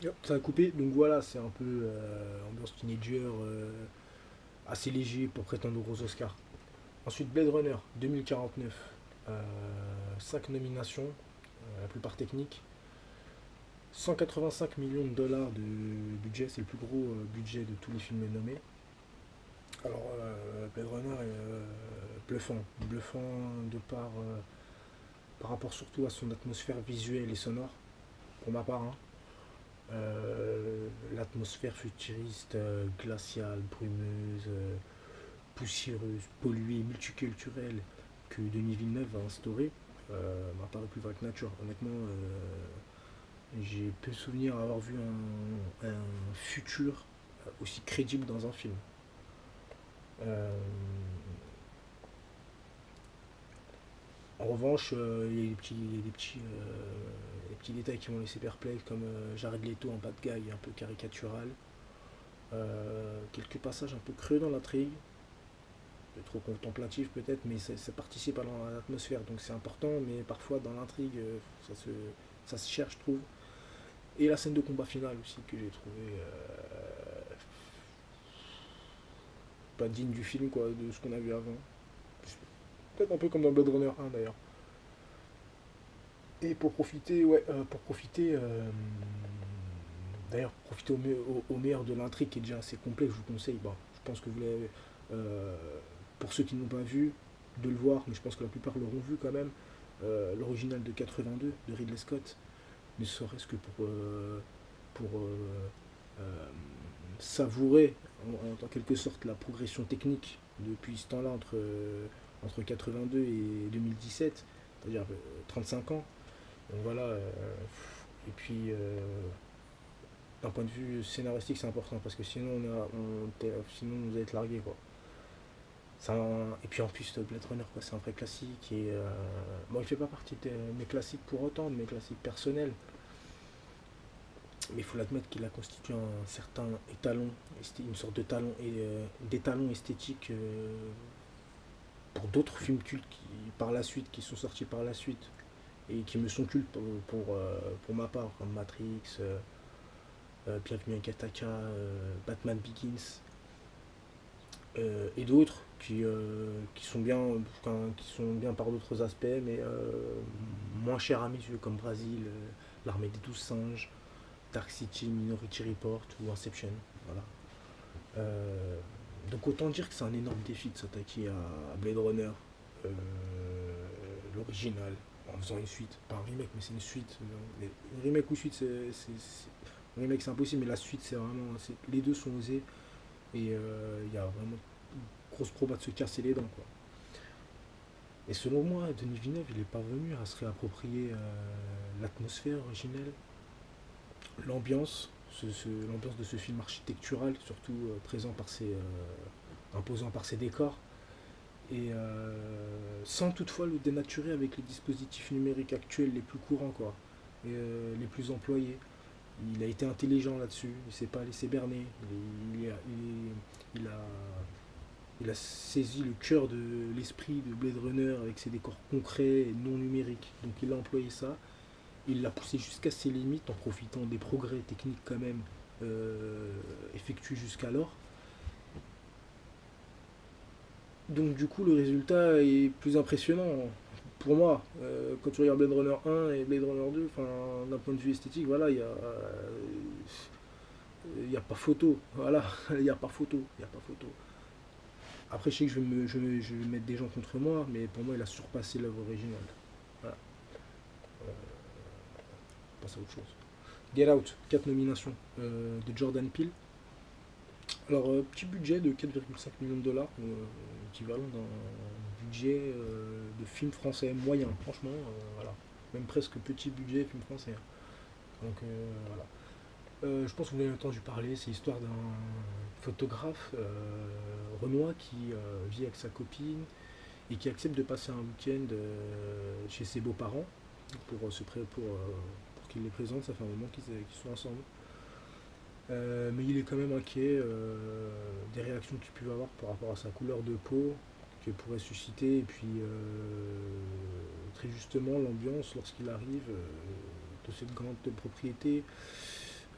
Hop, ça a coupé, donc voilà, c'est un peu ambiance teenager, assez léger pour prétendre aux Oscars. Ensuite, Blade Runner 2049, 5 nominations, la plupart techniques. 185 millions de dollars de budget, c'est le plus gros budget de tous les films nommés. Alors, Blade Runner est bluffant, bluffant de par rapport surtout à son atmosphère visuelle et sonore, pour ma part, hein. L'atmosphère futuriste, glaciale, brumeuse, poussiéreuse, polluée, multiculturelle que Denis Villeneuve va instaurer m'a paru plus vrai que nature. Honnêtement, j'ai peu souvenir avoir vu un futur aussi crédible dans un film. Euh, En revanche, il y a des petits détails qui m'ont laissé perplexe, comme Jared Leto en bad guy, un peu caricatural. Quelques passages un peu creux dans l'intrigue, trop contemplatif peut-être, mais ça participe à l'atmosphère, donc c'est important, mais parfois dans l'intrigue, ça se cherche, je trouve. Et la scène de combat finale aussi, que j'ai trouvé pas digne du film, quoi, de ce qu'on a vu avant. Peut-être un peu comme dans Blade Runner 1 d'ailleurs. Et pour profiter, ouais, d'ailleurs, profiter au meilleur de l'intrigue qui est déjà assez complexe, je vous conseille. Bon, je pense que vous l'avez. euh, pour ceux qui n'ont pas vu, de le voir, mais je pense que la plupart l'auront vu quand même. L'original de 82 de Ridley Scott, ne serait-ce que pour savourer en quelque sorte la progression technique depuis ce temps-là entre 82 et 2017, c'est-à-dire 35 ans. Donc voilà, et puis d'un point de vue scénaristique, c'est important parce que sinon, sinon vous allez être largué quoi. Et puis en plus, Blade Runner, quoi, c'est un vrai classique. Et bon, il fait pas partie de mes classiques pour autant, de mes classiques personnels. Mais il faut l'admettre qu'il a constitué un certain étalon, une sorte de talon et d'étalon esthétique pour d'autres films cultes par la suite, qui sont sortis par la suite et qui me sont cultes pour ma part, comme Matrix, Bienvenue à Kataka, Batman Begins et d'autres qui sont bien par d'autres aspects, mais moins chers à mes yeux, comme Brasil, L'Armée des 12 singes, Dark City, Minority Report ou Inception. Voilà. Euh, donc autant dire que c'est un énorme défi de s'attaquer à Blade Runner, euh, l'original, en faisant une suite. Pas un remake, mais c'est une suite. Mais une remake ou suite, un remake c'est impossible, mais la suite c'est vraiment. Les deux sont osés et il y a vraiment grosse proba de se casser les dents, quoi. Et selon moi, Denis Villeneuve, il est parvenu à se réapproprier l'atmosphère originelle, l'ambiance, l'ambiance de ce film architectural, surtout imposant par ses décors, et sans toutefois le dénaturer avec les dispositifs numériques actuels les plus courants, quoi, et les plus employés. Il a été intelligent là-dessus, il ne s'est pas laissé berner, il a, il a saisi le cœur de l'esprit de Blade Runner avec ses décors concrets et non numériques. Donc il a employé ça, il l'a poussé jusqu'à ses limites en profitant des progrès techniques quand même effectués jusqu'alors. Donc du coup le résultat est plus impressionnant pour moi. Quand tu regardes Blade Runner 1 et Blade Runner 2, d'un point de vue esthétique, voilà, y a pas photo. Voilà, il n'y a pas photo. Il y a pas photo. Après, je sais que je vais mettre des gens contre moi, mais pour moi, il a surpassé l'œuvre originale. Voilà, on passe à autre chose. Get Out, 4 nominations de Jordan Peele. Alors, petit budget de 4,5 millions de dollars, équivalent d'un budget de film français moyen, franchement, voilà. Même presque petit budget film français, hein. Donc, voilà. Je pense que vous avez entendu parler, c'est l'histoire d'un photographe renois qui vit avec sa copine et qui accepte de passer un week-end chez ses beaux-parents pour qu'il les présente, ça fait un moment qu'ils sont ensemble. Mais il est quand même inquiet des réactions qu'il peut avoir par rapport à sa couleur de peau qu'elle pourrait susciter, et puis très justement l'ambiance lorsqu'il arrive de cette grande propriété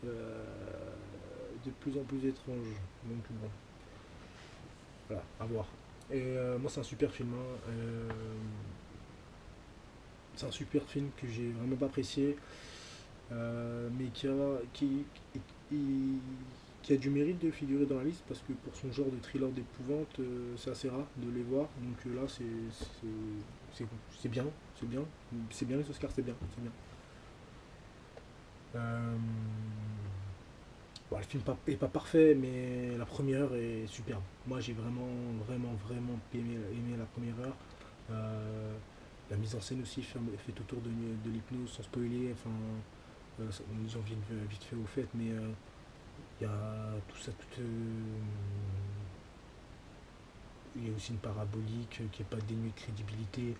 de plus en plus étrange. Donc bon, voilà, à voir. Et moi c'est un super film, hein. C'est un super film que j'ai vraiment pas apprécié, mais qui- qui a du mérite de figurer dans la liste parce que pour son genre de thriller d'épouvante, c'est assez rare de les voir. Donc là, c'est- c'est bien, c'est bien, c'est bien les Oscars, c'est bien, c'est bien. Euh, bon, le film est pas parfait, mais la première heure est superbe. Moi, j'ai vraiment aimé la première heure. Euh, la mise en scène aussi fait autour de l'hypnose sans spoiler. Enfin, nous en viennent vite fait au fait, mais il y a tout ça, il y a aussi une parabolique qui est pas dénuée de crédibilité.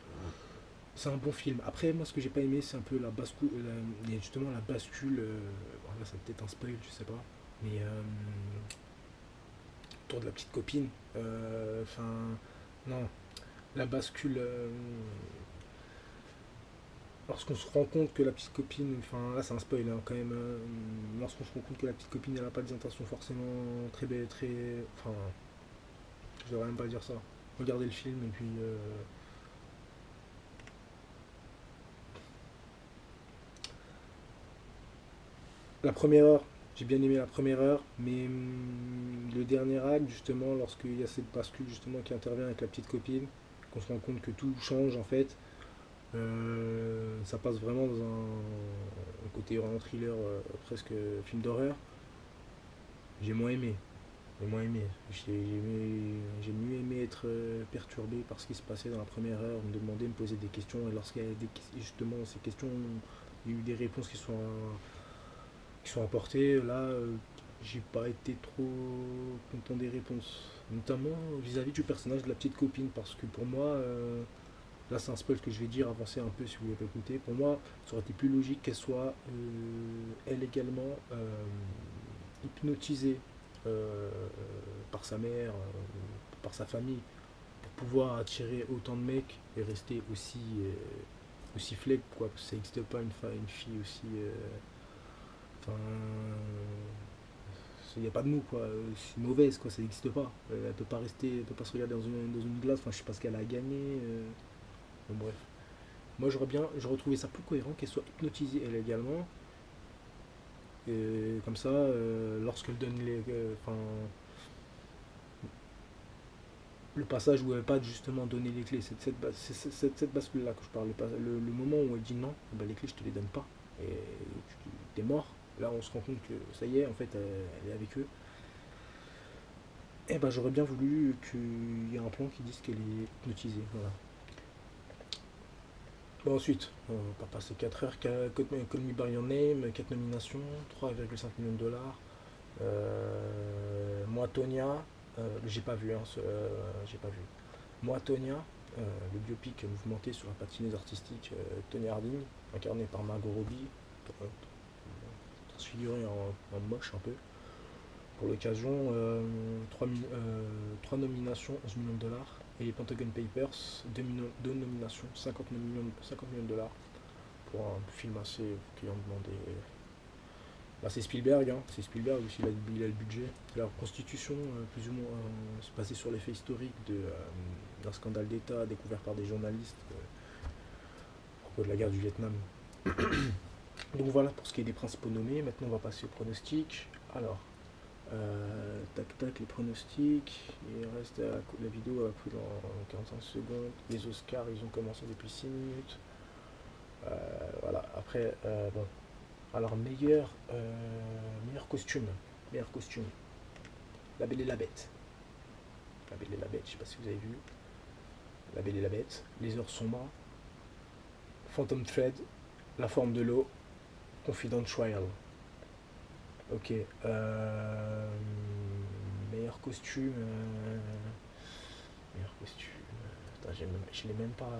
C'est un bon film. Après, moi, ce que j'ai pas aimé, c'est un peu la bascule, justement la bascule. Bon, là, ça peut-être un spoil, je sais pas, mais autour de la petite copine. Enfin, non, la bascule. Lorsqu'on se rend compte que la petite copine, enfin là c'est un spoil hein, quand même, lorsqu'on se rend compte que la petite copine elle a pas des intentions forcément très belles, très. Enfin, je devrais même pas dire ça. Regardez le film et puis. La première heure, j'ai bien aimé la première heure, mais le dernier acte, justement, lorsqu'il y a cette bascule justement qui intervient avec la petite copine, qu'on se rend compte que tout change en fait, ça passe vraiment dans un côté vraiment thriller, presque film d'horreur. J'ai moins aimé. J'ai moins aimé. J'ai mieux aimé être perturbé par ce qui se passait dans la première heure, me demander, me poser des questions, et lorsqu'il y a justement ces questions, il y a eu des réponses qui sont apportées. Là, j'ai pas été trop content des réponses, notamment vis-à-vis du personnage de la petite copine, parce que pour moi, là c'est un spoil que je vais dire, avancez un peu si vous voulez pas écouter. Pour moi, ça aurait été plus logique qu'elle soit elle également hypnotisée par sa mère, par sa famille, pour pouvoir attirer autant de mecs et rester aussi flegme, quoi. Parce que ça n'existe pas une fille aussi. Enfin, il n'y a pas de mots, quoi. C'est mauvaise, quoi. Ça n'existe pas. Elle peut pas rester, elle peut pas se regarder dans une glace. Enfin, je sais pas ce qu'elle a gagné. Bon, bref. Moi, j'aurais trouvé ça plus cohérent qu'elle soit hypnotisée elle également. Et comme ça, lorsqu'elle donne enfin, le passage où elle pas justement donné les clés, c'est cette bascule-là que je parle. Le moment où elle dit non, bah, les clés, je te les donne pas. Et tu es mort. Là, on se rend compte que ça y est, en fait, elle est avec eux. Et ben, j'aurais bien voulu qu'il y ait un plan qui dise qu'elle est hypnotisée. Voilà. Bon, ensuite, on va pas passer 4 heures. Call Me By Your Name, 4 nominations, 3,5 millions de dollars. Moi, Tonya, j'ai pas vu, hein, j'ai pas vu. Moi, Tonya, le biopic mouvementé sur la patineuse artistique Tonya Harding, incarnée par Margot Robbie, euh, transfigurée en moche un peu. Pour l'occasion, 3 nominations, 11 millions de dollars. Et les Pentagon Papers, 2 nominations, 50 millions de dollars. Pour un film assez qui en demandé. Bah, c'est Spielberg, hein. C'est Spielberg aussi, il a le budget. La constitution, plus ou moins, se basée sur les faits historiques d'un scandale d'État découvert par des journalistes à propos de la guerre du Vietnam. Donc voilà pour ce qui est des principaux nommés. Maintenant, on va passer au pronostic. Alors, tac tac, les pronostics. Il reste la vidéo a pris dans 45 secondes. Les Oscars, ils ont commencé depuis 6 minutes. Voilà, après, bon. Alors, meilleur costume. Meilleur costume. La Belle et la Bête. La Belle et la Bête, je sais pas si vous avez vu. La Belle et la Bête. Les Heures sombres. Phantom Thread. La forme de l'eau. Confidential. Ok. Meilleur costume. Meilleur costume. Putain, je l'ai même pas.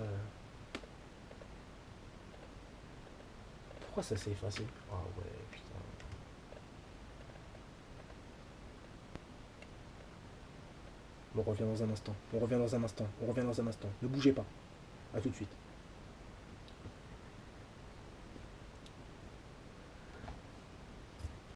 Pourquoi ça s'est effacé? Ah ouais, putain. On revient dans un instant. On revient dans un instant. On revient dans un instant. Ne bougez pas. A tout de suite.